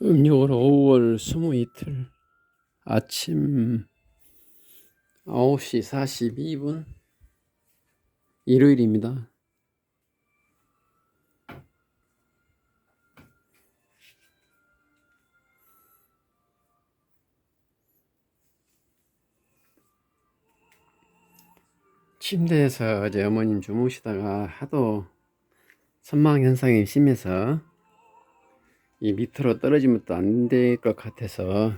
음력으로 5월 22일 아침 9시 42분 일요일입니다. 침대에서 어제 어머님 주무시다가 하도 선망 현상이 심해서 이 밑으로 떨어지면 또 안 될 것 같아서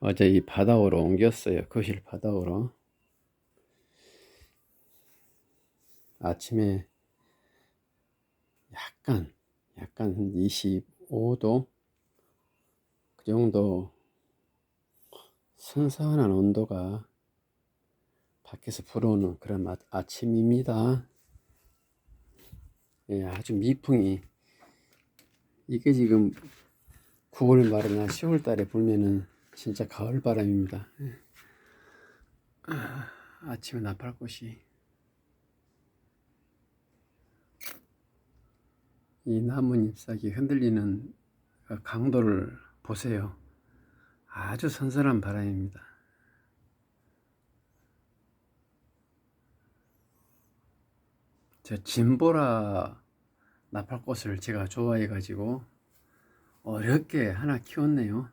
어제 이 바닥으로 옮겼어요. 거실 바닥으로. 아침에 약간 한 25도 그 정도 선선한 온도가 밖에서 불어오는 그런 아침입니다. 예, 아주 미풍이 이게 지금 9월 말이나 10월 달에 불면은 진짜 가을 바람입니다. 예. 아침에 나팔꽃이 이 나뭇 잎사귀 흔들리는 그 강도를 보세요. 아주 선선한 바람입니다. 저 진보라 나팔꽃을 제가 좋아해 가지고 어렵게 하나 키웠네요.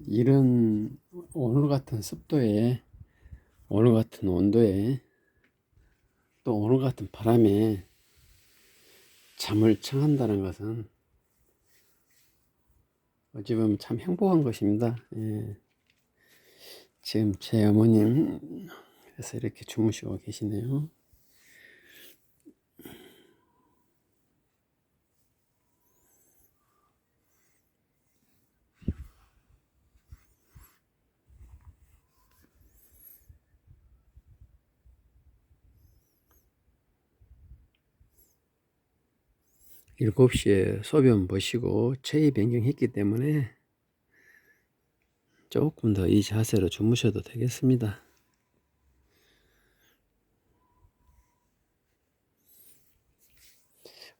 이런 오늘 같은 습도에 오늘 같은 온도에 또 오늘 같은 바람에 잠을 청한다는 것은 어찌 보면 참 행복한 것입니다. 예. 지금 제 어머님 그래서 이렇게 주무시고 계시네요. 일곱 시에 소변 보시고 체위 변경했기 때문에 조금 더 이 자세로 주무셔도 되겠습니다.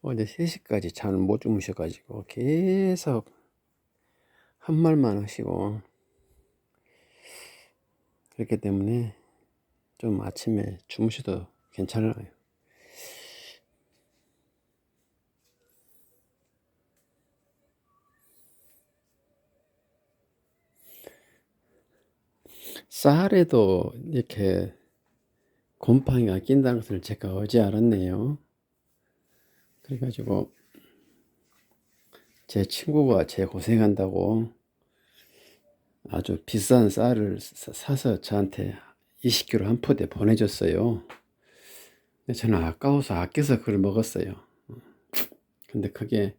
어제 3시까지 잠을 못 주무셔가지고 계속 한 말만 하시고 그렇기 때문에 좀 아침에 주무셔도 괜찮아요. 쌀에도 이렇게 곰팡이가 낀다는 것을 제가 어제 알았네요. 그래가지고 제 친구가 제 고생한다고 아주 비싼 쌀을 사서 저한테 20kg 한 포대 보내줬어요. 근데 저는 아까워서 아껴서 그걸 먹었어요. 근데 그게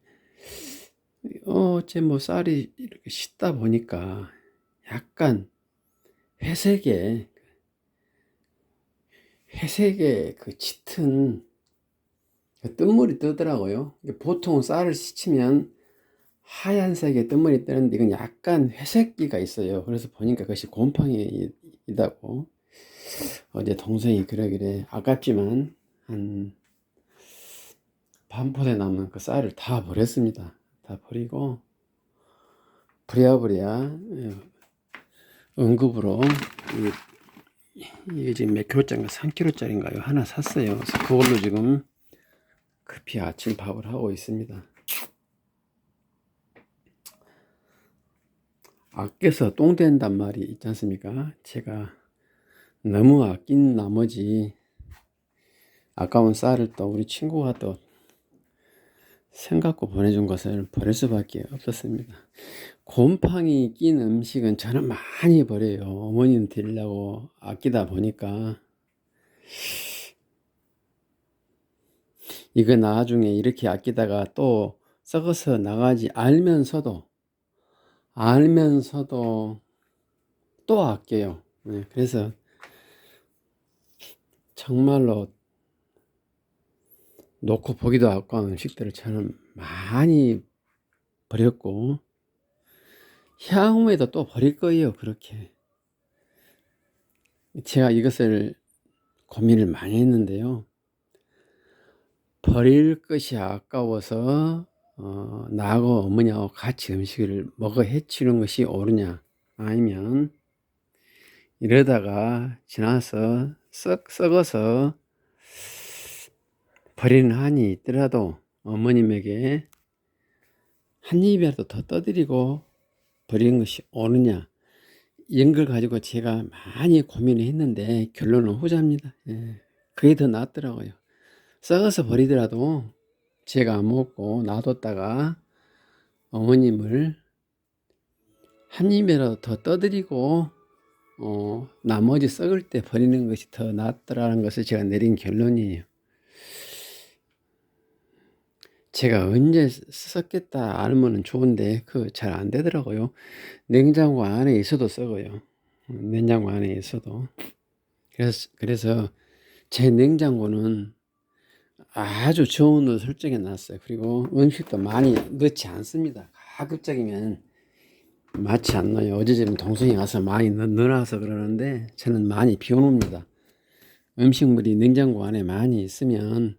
어째 뭐 쌀이 이렇게 씻다 보니까 약간 회색의 그 짙은 그 뜬물이 뜨더라고요. 보통 쌀을 씻으면 하얀색의 뜬물이 뜨는데 이건 약간 회색기가 있어요. 그래서 보니까 그것이 곰팡이이다고 어제 동생이 그러길래 아깝지만 한 반 포대 남은 그 쌀을 다 버렸습니다. 다 버리고 부랴부랴 응급으로 이게 지금 몇 킬로짜리인가 3kg짜리인가요? 하나 샀어요. 그래서 그걸로 지금 급히 아침 밥을 하고 있습니다. 아껴서 똥 된단 말이 있지 않습니까? 제가 너무 아낀 나머지 아까운 쌀을 또 우리 친구가 또 생각고 보내준 것을 버릴 수밖에 없었습니다. 곰팡이 낀 음식은 저는 많이 버려요. 어머님 드리려고 아끼다 보니까 이거 나중에 이렇게 아끼다가 또 썩어서 나가지 알면서도 또 아껴요. 네, 그래서 정말로 놓고 보기도 아까운 음식들을 저는 많이 버렸고 향후에도 또 버릴 거예요. 그렇게 제가 이것을 고민을 많이 했는데요. 버릴 것이 아까워서 나하고 어머니하고 같이 음식을 먹어 해치는 것이 옳으냐, 아니면 이러다가 지나서 썩어서 버리는 한이 있더라도 어머님에게 한 입이라도 더 떠드리고 버리는 것이 옳으냐, 이런 걸 가지고 제가 많이 고민을 했는데 결론은 후자입니다. 예, 그게 더 낫더라고요. 썩어서 버리더라도 제가 안 먹고 놔뒀다가 어머님을 한 입이라도 더 떠드리고 나머지 썩을 때 버리는 것이 더 낫더라는 것을 제가 내린 결론이에요. 제가 언제 썩겠다 알면은 좋은데 그 잘 안 되더라고요. 냉장고 안에 있어도 썩어요. 냉장고 안에 있어도. 그래서 제 냉장고는 아주 좋은 옷 설정해 놨어요. 그리고 음식도 많이 넣지 않습니다. 가급적이면 많지 않나요? 어제쯤 동생이 와서 많이 넣어놔서 그러는데 저는 많이 비워놓습니다. 음식물이 냉장고 안에 많이 있으면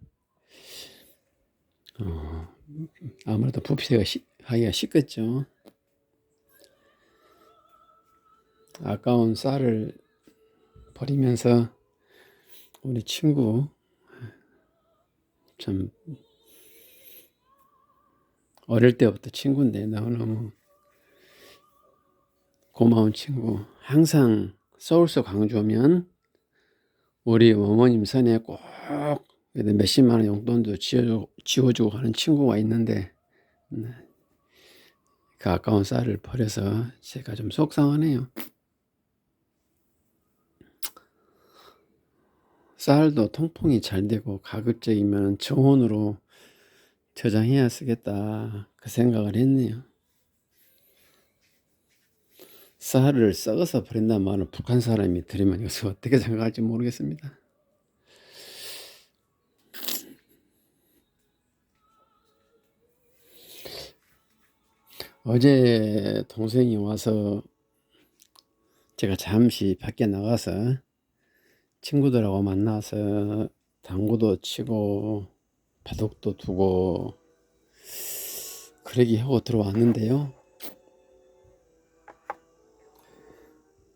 아무래도 부피가 하기가 쉽겠죠. 아까운 쌀을 버리면서 우리 친구 참 어릴 때부터 친구인데 너무너무 고마운 친구, 항상 서울서 광주 오면 우리 어머님 선에 꼭 몇십만 원 용돈도 지워주고 가는 친구가 있는데 그 아까운 쌀을 버려서 제가 좀 속상하네요. 쌀도 통풍이 잘 되고 가급적이면 저온으로 저장해야 쓰겠다 그 생각을 했네요. 쌀을 썩어서 버린다는 말은 북한 사람이 들으면 이것을 어떻게 생각할지 모르겠습니다. 어제 동생이 와서 제가 잠시 밖에 나가서 친구들하고 만나서 당구도 치고 바둑도 두고 그러기 하고 들어왔는데요.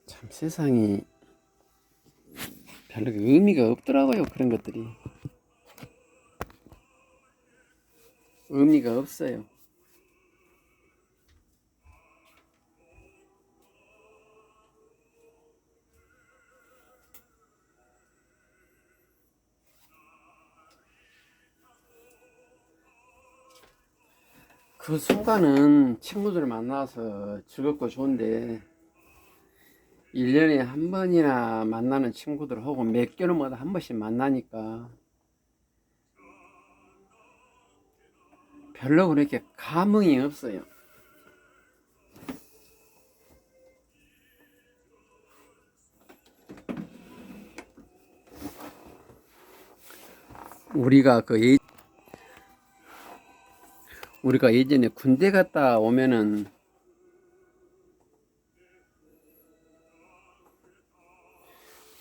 참 세상이 별로 의미가 없더라고요. 그런 것들이 의미가 없어요. 그 순간은 친구들 만나서 즐겁고 좋은데 1년에 한 번이나 만나는 친구들 혹은 몇 개월마다 한 번씩 만나니까 별로 그렇게 감흥이 없어요. 우리가 예전에 군대 갔다 오면은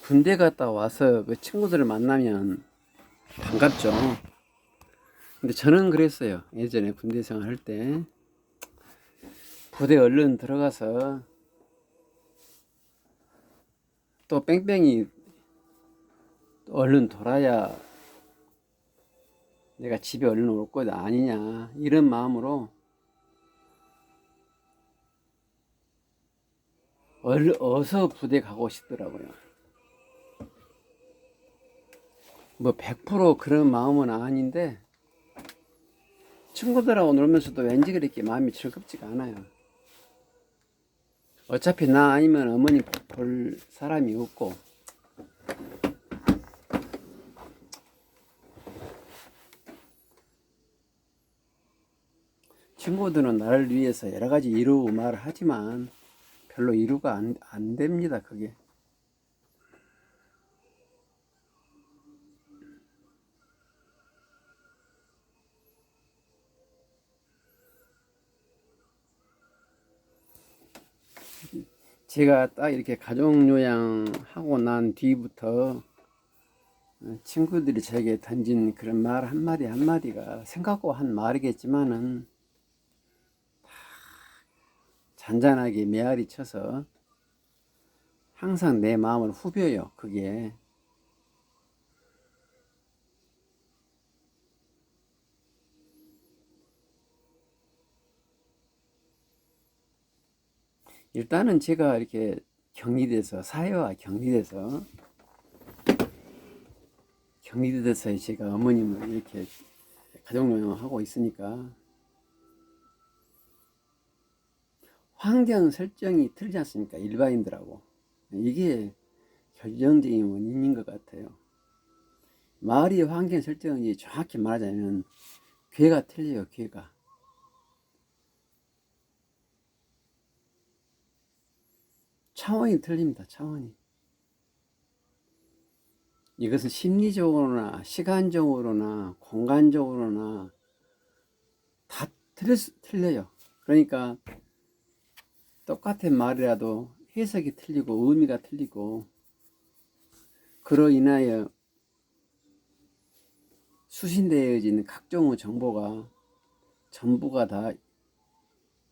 군대 갔다 와서 그 친구들을 만나면 반갑죠. 근데 저는 그랬어요. 예전에 군대 생활할 때 부대 얼른 들어가서 또 뺑뺑이 얼른 돌아야 내가 집에 얼른 올 것 아니냐 이런 마음으로 어서 부대 가고 싶더라고요. 뭐 100% 그런 마음은 아닌데 친구들하고 놀면서도 왠지 그렇게 마음이 즐겁지가 않아요. 어차피 나 아니면 어머니 볼 사람이 없고 친구들은 나를 위해서 여러 가지 이루 말을 하지만 별로 이루가 안 됩니다. 그게 제가 딱 이렇게 가족요양하고 난 뒤부터 친구들이 저에게 던진 그런 말 한마디 한마디가 생각고 한 말이겠지만은 잔잔하게 메아리 쳐서 항상 내 마음을 후벼요. 그게 일단은 제가 이렇게 격리돼서 사회와 격리돼서 제가 어머님을 이렇게 가족요양하고 있으니까 환경 설정이 틀리지 않습니까? 일반인들하고. 이게 결정적인 원인인 것 같아요. 마을의 환경 설정이 정확히 말하자면 괴가 틀려요. 괴가. 차원이 틀립니다. 차원이. 이것은 심리적으로나 시간적으로나 공간적으로나 다 틀려요. 그러니까 똑같은 말이라도 해석이 틀리고 의미가 틀리고 그로 인하여 수신되어진 각종의 정보가 전부가 다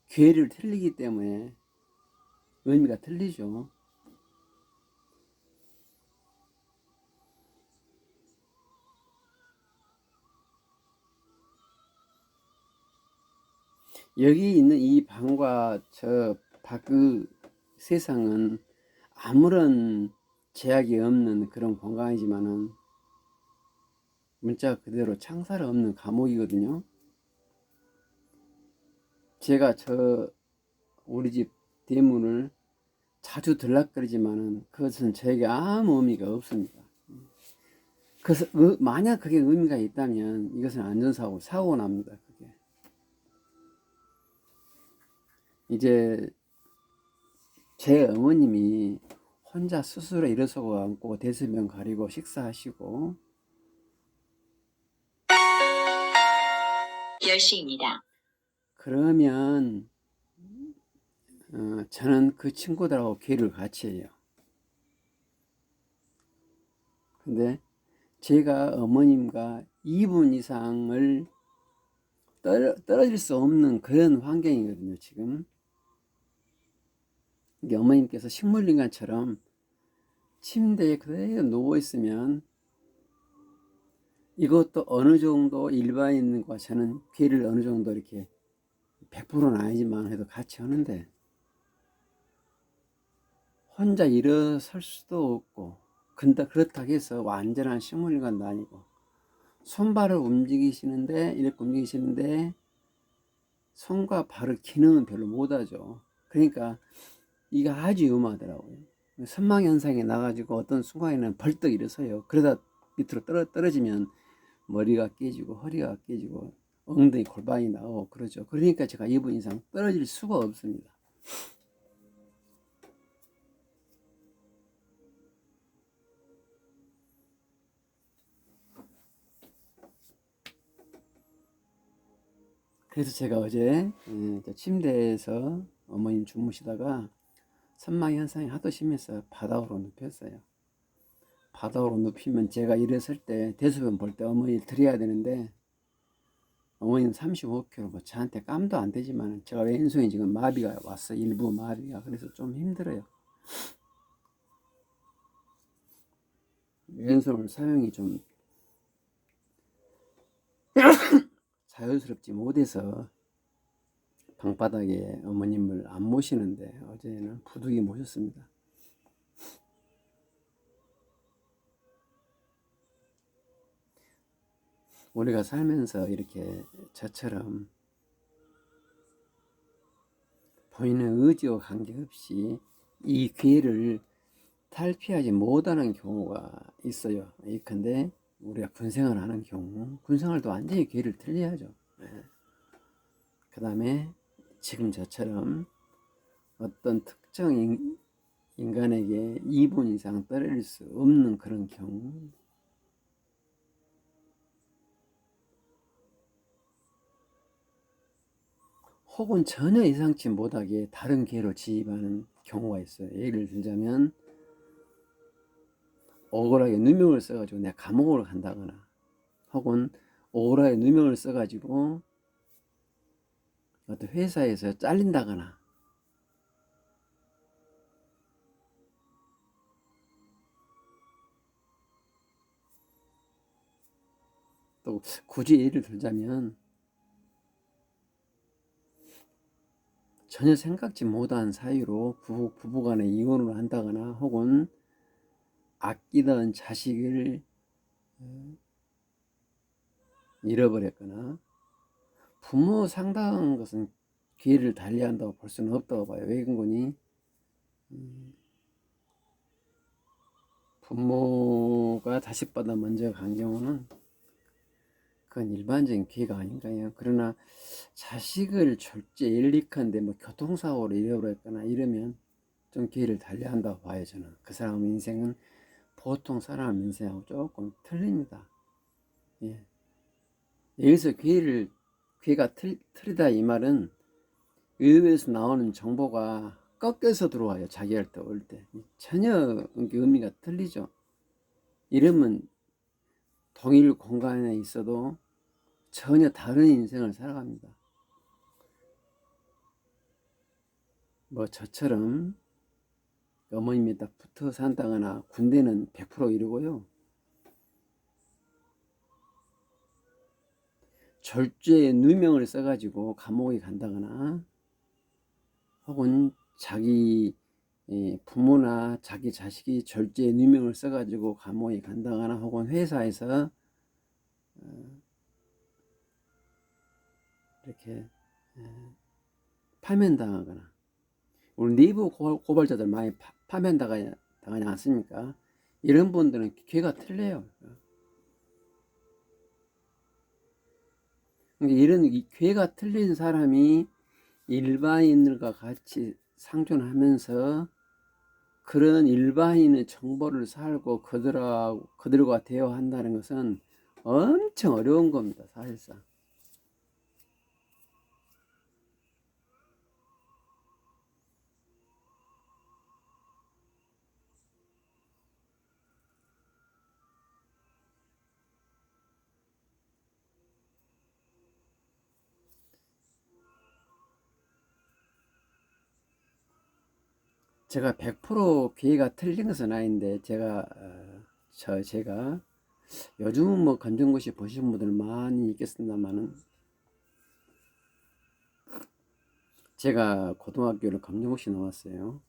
괴를 틀리기 때문에 의미가 틀리죠. 여기 있는 이 방과 저 밖의 세상은 아무런 제약이 없는 그런 공간이지만은 문자 그대로 창살 없는 감옥이거든요. 제가 우리 집 대문을 자주 들락거리지만은 그것은 저에게 아무 의미가 없습니다. 그래서 만약 그게 의미가 있다면 이것은 안전사고 사고가 납니다. 그게 이제 제 어머님이 혼자 스스로 일어서고 앉고 대소변 가리고 식사하시고 10시입니다. 그러면 저는 그 친구들하고 괴를 같이 해요. 근데 제가 어머님과 2분 이상을 떨어질 수 없는 그런 환경이거든요. 지금 이게 어머님께서 식물인간처럼 침대에 그대로 누워있으면 이것도 어느 정도 일반인과 저는 괴를 어느 정도 이렇게 100%는 아니지만 해도 같이 하는데 혼자 일어설 수도 없고 근데 그렇다고 해서 완전한 식물인간도 아니고 손발을 움직이시는데 이렇게 움직이시는데 손과 발의 기능은 별로 못하죠. 그러니까 이게 아주 위험하더라고요. 선망현상이 나가지고 어떤 순간에는 벌떡 일어서요. 그러다 밑으로 떨어지면 머리가 깨지고 허리가 깨지고 엉덩이 골반이 나오고 그러죠. 그러니까 제가 2분 이상 떨어질 수가 없습니다. 그래서 제가 어제 침대에서 어머님 주무시다가 선망현상이 하도 심해서 바닥으로 눕혔어요. 바닥으로 눕히면 제가 일어설 때 대소변 볼 때 어머니를 드려야 되는데 어머니는 35kg 뭐 저한테 깜도 안 되지만 제가 왼손에 지금 마비가 왔어. 일부 마비가. 그래서 좀 힘들어요. 왼손을 사용이 좀 자연스럽지 못해서 방바닥에 어머님을 안 모시는데 어제는 부득이 모셨습니다. 우리가 살면서 이렇게 저처럼 본인의 의지와 관계없이 이 기회를 탈피하지 못하는 경우가 있어요. 예컨대 우리가 군생활을 하는 경우 군생활도 완전히 기회를 틀려야죠. 그 다음에 지금 저처럼 어떤 특정 인간에게 2분 이상 떨어질 수 없는 그런 경우 혹은 전혀 예상치 못하게 다른 기회로 지입하는 경우가 있어요. 예를 들자면 억울하게 누명을 써가지고 내가 감옥으로 간다거나, 혹은 억울하게 누명을 써가지고 어떤 회사에서 잘린다거나, 또 굳이 예를 들자면 전혀 생각지 못한 사유로 부부간에 이혼을 한다거나, 혹은 아끼던 자식을 잃어버렸거나. 부모 상당한 것은 기회를 달리한다고 볼 수는 없다고 봐요. 왜 그러니? 부모가 자식보다 먼저 간 경우는 그건 일반적인 기회가 아닌가요? 그러나 자식을 졸제 일리컨대 뭐 교통사고로 잃어버렸거나 이러면 좀 기회를 달리한다고 봐요. 저는 그 사람 인생은 보통 사람 인생하고 조금 틀립니다. 예. 여기서 기회가 틀리다 이 말은 의도에서 나오는 정보가 꺾여서 들어와요. 자기한테 올 때 전혀 의미가 틀리죠. 이러면 동일 공간에 있어도 전혀 다른 인생을 살아갑니다. 뭐 저처럼 어머님이 딱 붙어 산다거나 군대는 100% 이루고요. 절제의 누명을 써가지고 감옥에 간다거나, 혹은 자기 부모나 자기 자식이 절제의 누명을 써가지고 감옥에 간다거나, 혹은 회사에서 이렇게 파면당하거나. 우리 내부 고발자들 많이 파면당하지 않습니까? 이런 분들은 기회가 틀려요. 이런 기회가 틀린 사람이 일반인들과 같이 상존하면서 그런 일반인의 정보를 살고 그들과 대화한다는 것은 엄청 어려운 겁니다. 사실상. 제가 100% 기회가 틀린 것은 아닌데, 제가 요즘은 뭐 검정고시 보신 분들 많이 있겠습니다만은, 제가 고등학교를 검정고시 나왔어요.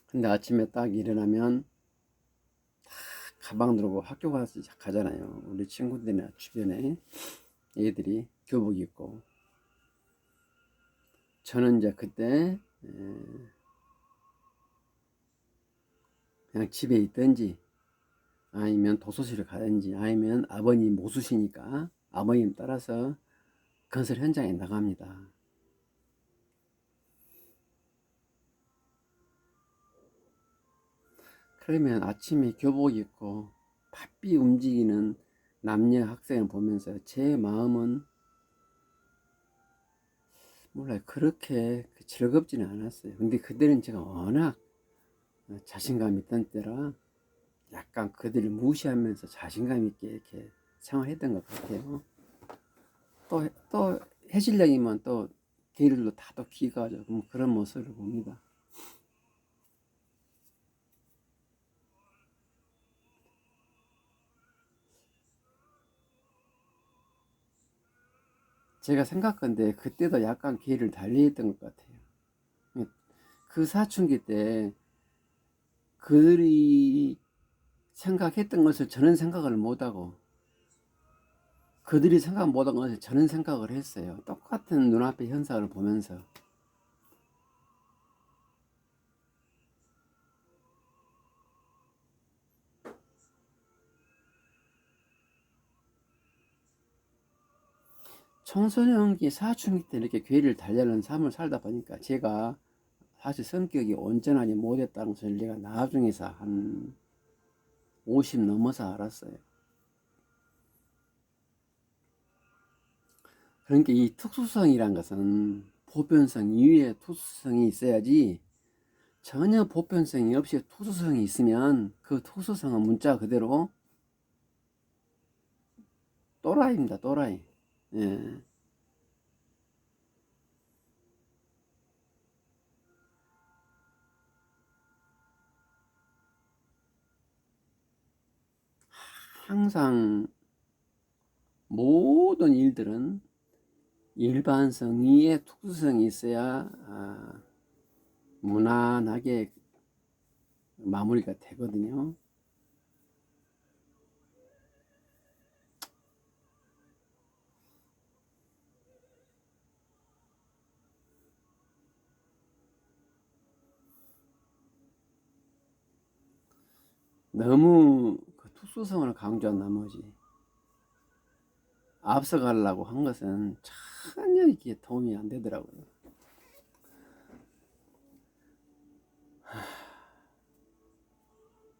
근데 아침에 딱 일어나면 가방 들고 학교 가잖아요. 우리 친구들이나 주변에 애들이 교복 입고. 저는 이제 그때 그냥 집에 있든지, 아니면 도서실을 가든지, 아니면 아버님 모수시니까 아버님 따라서 건설 현장에 나갑니다. 그러면 아침에 교복 입고 바삐 움직이는 남녀 학생을 보면서 제 마음은 몰라요. 그렇게 즐겁지는 않았어요. 근데 그때는 제가 워낙 자신감 있던 때라 약간 그들을 무시하면서 자신감 있게 이렇게 생활했던 것 같아요. 또 해질녘이면 또 길도 다 또 기가죠. 그런 모습을 봅니다. 제가 생각건데 그때도 약간 길을 달리했던 것 같아요. 그 사춘기 때 그들이 생각했던 것을 저는 생각을 못하고, 그들이 생각 못한 것을 저는 생각을 했어요. 똑같은 눈앞의 현상을 보면서. 청소년기 사춘기 때 이렇게 괴리를 달려는 삶을 살다 보니까 제가 사실 성격이 온전하지 못했다는 것을 제가 나중에서 한 50 넘어서 알았어요. 그러니까 이 특수성이란 것은 보편성 이외에 투수성이 있어야지, 전혀 보편성이 없이 투수성이 있으면 그 투수성은 문자 그대로 또라이입니다. 또라이. 예. 항상 모든 일들은 일반성 이에 특수성이 있어야 무난하게 마무리가 되거든요. 너무 그 특수성을 강조한 나머지 앞서가려고 한 것은 전혀 이게 도움이 안 되더라고요.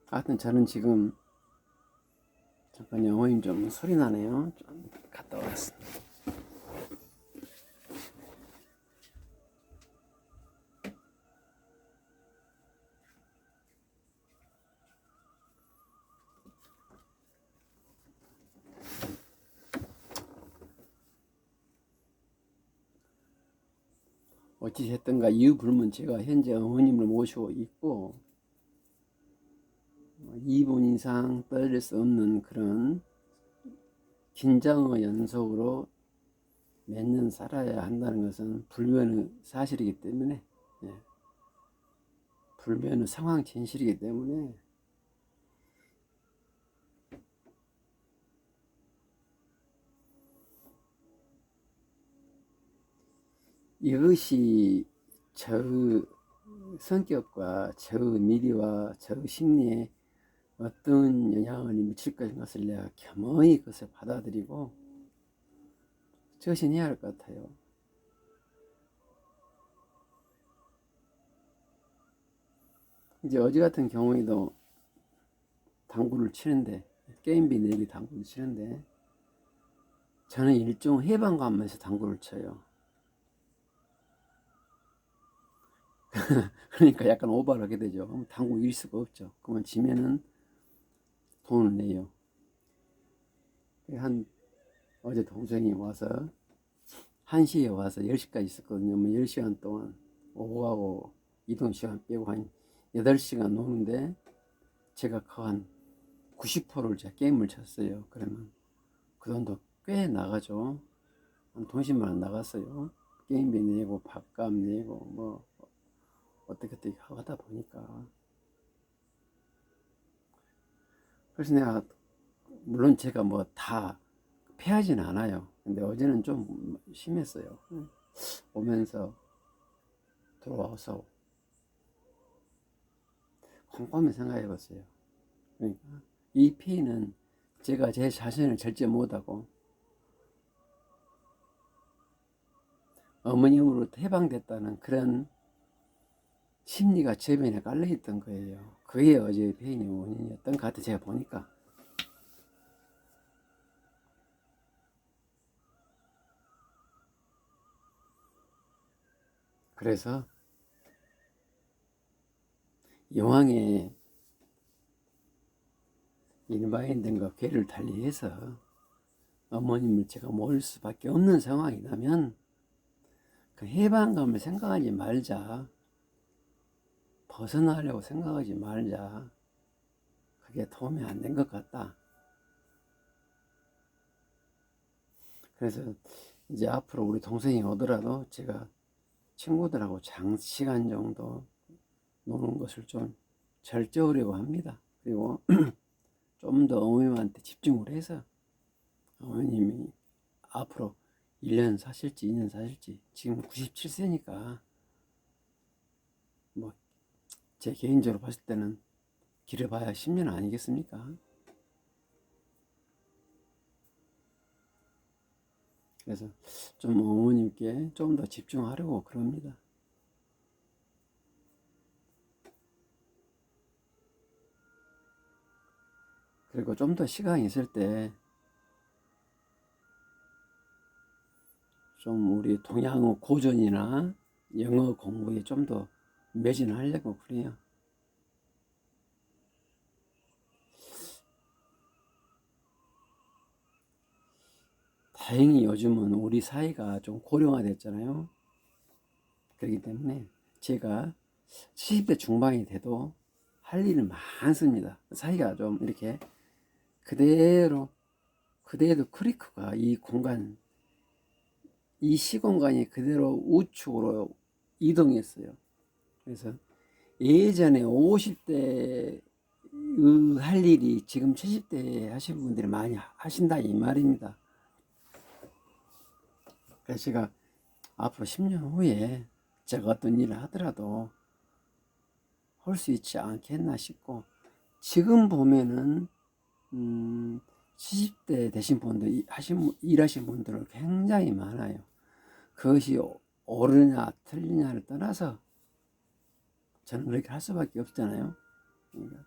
하여튼 저는 지금 잠깐 영어임 좀 소리 나네요. 좀 갔다 왔습니다. 어찌됐든가 이유 불문 제가 현재 어머님을 모시고 있고 2분 이상 떨어질 수 없는 그런 긴장의 연속으로 몇 년 살아야 한다는 것은 불변의 사실이기 때문에, 불변의 상황 진실이기 때문에 이것이 저 성격과 저 미래와 저 심리에 어떤 영향을 미칠 것을 내가 겸허히 그것을 받아들이고 처신해야 할 것 같아요. 이제 어제 같은 경우에도 당구를 치는데, 게임비 내기 당구를 치는데 저는 일종 해방감에서 당구를 쳐요. 그러니까 약간 오버를 하게 되죠. 그럼 당구 이길 수가 없죠. 그러면 지면은 돈을 내요. 어제 동생이 와서 1시에 와서 10시까지 있었거든요. 10시간 동안 오후하고 이동시간 빼고 한 8시간 노는데 제가 그 한 90%를 제가 게임을 쳤어요. 그러면 그 돈도 꽤 나가죠. 한 돈 10만 원 나갔어요. 게임비 내고 밥값 내고 뭐 어떻게 하다 보니까. 그래서 내가 물론 제가 뭐 다 패하진 않아요. 근데 어제는 좀 심했어요. 오면서 들어와서 곰곰이 생각해 봤어요. 그러니까 이 피해는 제가 제 자신을 절제 못하고 어머님으로부터 해방됐다는 그런 심리가 저변에 깔려있던 거예요. 그게 어제의 페인의 원인이었던 것 같아요. 제가 보니까. 그래서 여왕의 일반인들과 궤를 달리해서 어머님을 제가 모을 수밖에 없는 상황이라면 그 해방감을 생각하지 말자. 벗어나려고 생각하지 말자. 그게 도움이 안 된 것 같다. 그래서 이제 앞으로 우리 동생이 오더라도 제가 친구들하고 장시간 정도 노는 것을 좀 절제하려고 합니다. 그리고 좀 더 어머님한테 집중을 해서 어머님이 앞으로 1년 사실지 2년 사실지 지금 97세니까 뭐 제 개인적으로 봤을 때는 길어봐야 10년 아니겠습니까? 그래서 좀 어머님께 좀 더 집중하려고 그럽니다. 그리고 좀 더 시간이 있을 때 좀 우리 동양어 고전이나 영어 공부에 좀 더 매진하려고 그래요. 다행히 요즘은 우리 사회가 좀 고령화됐잖아요. 그렇기 때문에 제가 70대 중반이 돼도 할 일은 많습니다. 사회가 좀 이렇게 그대로 크리크가 이 공간, 이 시공간이 그대로 우측으로 이동했어요. 그래서 예전에 50대 할 일이 지금 70대 하시는 분들이 많이 하신다 이 말입니다. 그래서 제가 앞으로 10년 후에 제가 어떤 일을 하더라도 할 수 있지 않겠나 싶고, 지금 보면은 70대 되신 분들 일하신 분들은 굉장히 많아요. 그것이 옳으냐 틀리냐를 떠나서 저는 그렇게 할 수밖에 없잖아요. 그러니까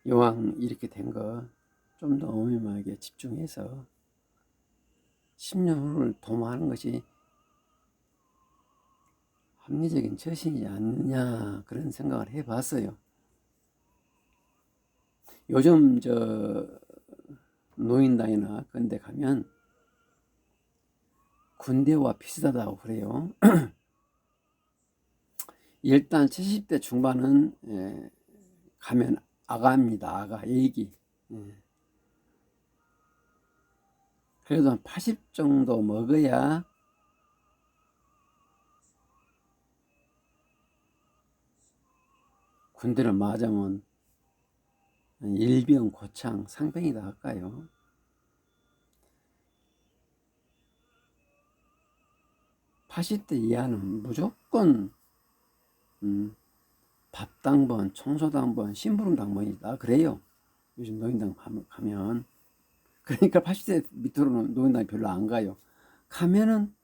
이왕 이렇게 된 거 좀 더 어마어마하게 집중해서 10년 후를 도모하는 것이 합리적인 처신이지 않느냐 그런 생각을 해봤어요. 요즘 노인당이나 그런 데 가면 군대와 비슷하다고 그래요. 일단 70대 중반은 가면 아가입니다. 아가, 애기. 그래도 한 80 정도 먹어야 군대를 맞으면 일병, 고창, 상병이다 할까요? 80대 이하는 무조건 밥당번, 청소당번, 심부름당번이다 그래요. 요즘 노인당 가면. 그러니까 80대 밑으로는 노인당이 별로 안 가요. 가면은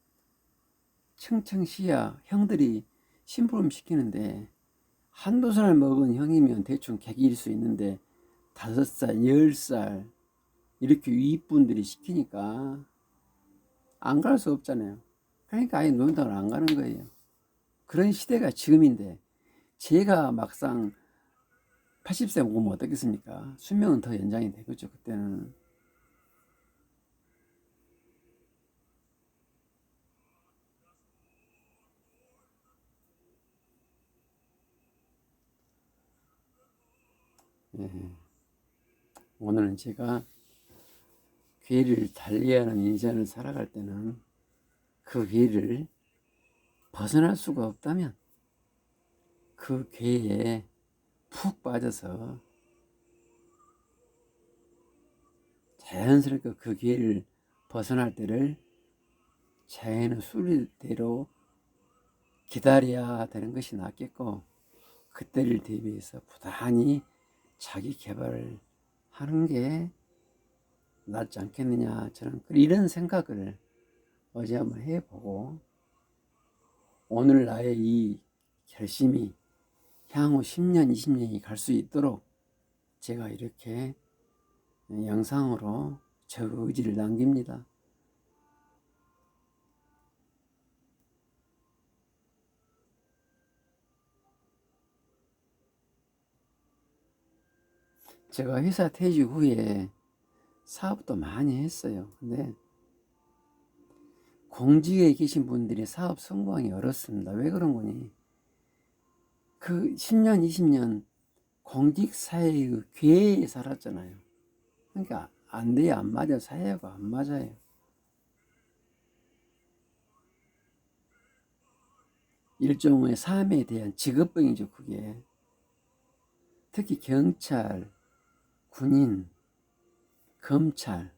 청청시야 형들이 심부름 시키는데 한두 살 먹은 형이면 대충 객일 수 있는데 5살, 10살 이렇게 윗분들이 시키니까 안 갈 수 없잖아요. 그러니까 아예 노인당을 안 가는 거예요. 그런 시대가 지금인데 제가 막상 80세 먹으면 어떻겠습니까? 수명은 더 연장이 되겠죠. 그때는. 예. 오늘은 제가 괴를 달리하는 인생을 살아갈 때는 그 괴를 벗어날 수가 없다면 그 괴에 푹 빠져서 자연스럽게 그 괴를 벗어날 때를 자연의 순리대로 기다려야 되는 것이 낫겠고, 그때를 대비해서 부단히 자기 개발을 하는 게 낫지 않겠느냐, 저는 이런 생각을 어제 한번 해보고 오늘 나의 이 결심이 향후 10년, 20년이 갈 수 있도록 제가 이렇게 영상으로 저 의지를 남깁니다. 제가 회사 퇴직 후에 사업도 많이 했어요. 근데 공직에 계신 분들이 사업 성공하기 어렵습니다. 왜 그런 거니? 그 10년, 20년 공직 사회의 괴에 살았잖아요. 그러니까 안 돼요, 안 맞아요. 사회하고 안 맞아요. 일종의 삶에 대한 직업병이죠, 그게. 특히 경찰, 군인, 검찰,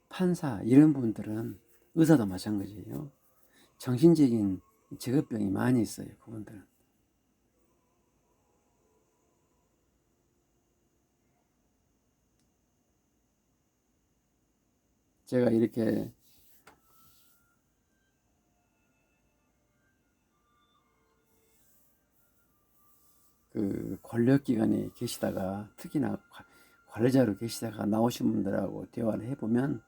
판사 이런 분들은, 의사도 마찬가지예요. 정신적인 직업병이 많이 있어요, 그분들은. 제가 이렇게 그 권력기관에 계시다가 특히나 관리자로 계시다가 나오신 분들하고 대화를 해보면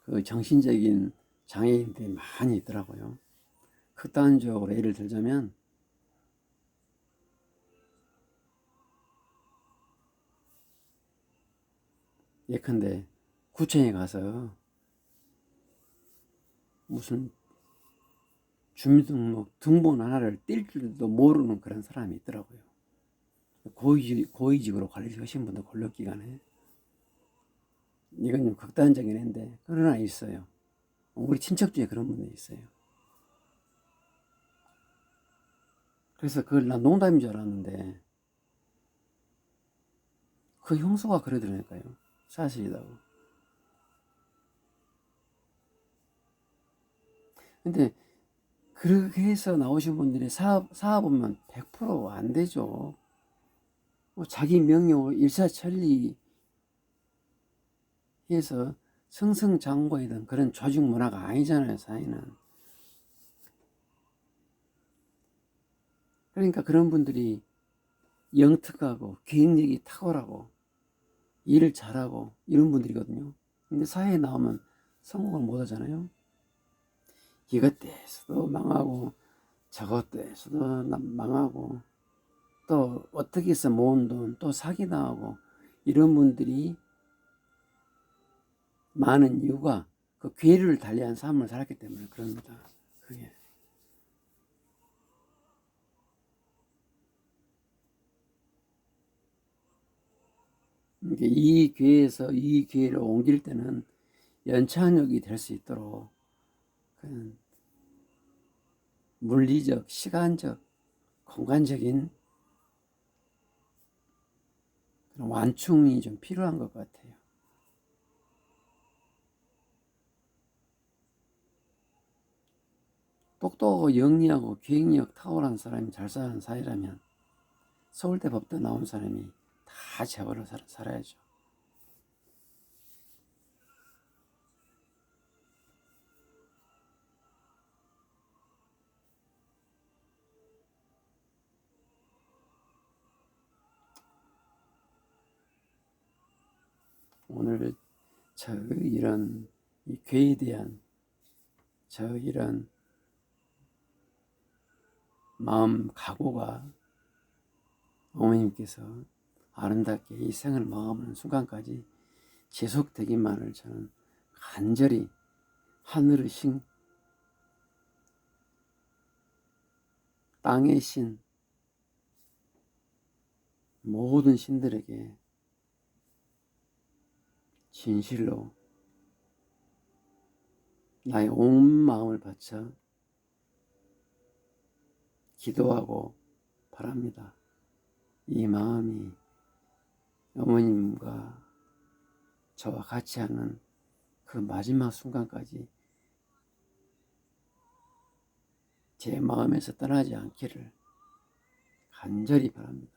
그 정신적인 장애인들이 많이 있더라고요. 극단적으로 예를 들자면 예컨대 구청에 가서 무슨 주민등록 등본 하나를 뗄 줄도 모르는 그런 사람이 있더라고요. 고위직으로 관리하신 분들 권력기관에. 이건 좀 극단적인 애인데 그러나 있어요. 우리 친척 중에 그런 분이 있어요. 그래서 그걸 난 농담인 줄 알았는데 그 형수가 그러더라니까요. 사실이라고. 근데 그렇게 해서 나오신 분들이 사업은 100%안 되죠. 뭐 자기 명령으로 일사천리 해서 승승장구하던 그런 조직 문화가 아니잖아요, 사회는. 그러니까 그런 분들이 영특하고 기획력이 탁월하고 일을 잘하고 이런 분들이거든요. 근데 사회에 나오면 성공을 못 하잖아요. 이것도 해서도 망하고 저것도 해서도 망하고 또 어떻게 해서 모은 돈 또 사기당하고 이런 분들이 많은 이유가 그 괴를 달리한 삶을 살았기 때문에 그럽니다. 그게. 이 괴에서 이 괴를 옮길 때는 연착륙이 될 수 있도록 물리적, 시간적, 공간적인 그런 완충이 좀 필요한 것 같아요. 똑똑하고 영리하고 기획력 탁월한 사람이 잘 사는 사회라면 서울대 법대 나온 사람이 다 재벌로 살아야죠. 오늘 저 이런 이 괴에 대한 저 이런 마음 각오가 어머님께서 아름답게 이 생을 마감하는 순간까지 지속되기만을 저는 간절히 하늘의 신, 땅의 신, 모든 신들에게 진실로 나의 온 마음을 바쳐 기도하고 바랍니다. 이 마음이 어머님과 저와 같이 하는 그 마지막 순간까지 제 마음에서 떠나지 않기를 간절히 바랍니다.